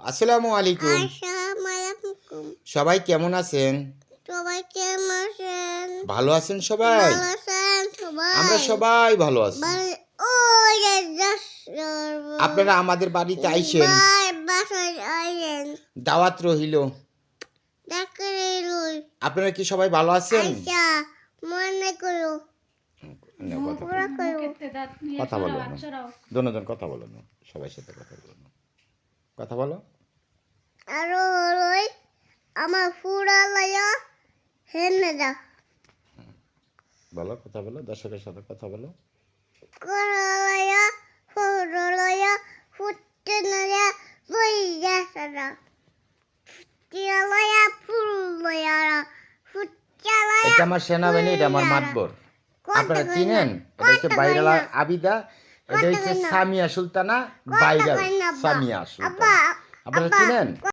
আসসালামু আলাইকুম। আসসালামালাইকুম। সবাই কেমন আছেন? সবাই কেমন আছেন? ভালো আছেন সবাই? ভালো আছেন সবাই? আমরা সবাই ভালো আছি। ওই যে আপনারা আমাদের বাড়িতে আইসেন, বাসায় আইলেন। দাওয়াত রহিল। দেখে রইলুই। আপনারা কি সবাই ভালো আছেন? আচ্ছা, মনে করো। না, কথা বলো না। দোনোজন কথা বলো না, সবার সাথে কথা বলো না। কথা বলো। আরো হলোই আমার ফুরা লাইয়া হেনে যা। বলো, কথা বলো, দর্শকের সাথে কথা বলো। করা লাইয়া ফুরা লাইয়া ফুটতে নাইয়া বই যাসরা। ফুটিয়া লাইয়া ফুল লাইয়া ফুটিয়া লাইয়া। এটা আমার সেনাবাহিনী, এটা আমার মাতবর। আপনারা চিনেন? এটা হচ্ছে বাইরালা আবিদা, এটা হচ্ছে সামিয়া সুলতানা, বাইরাল সামিয়া সুলতানা। আপনারা চিনেন?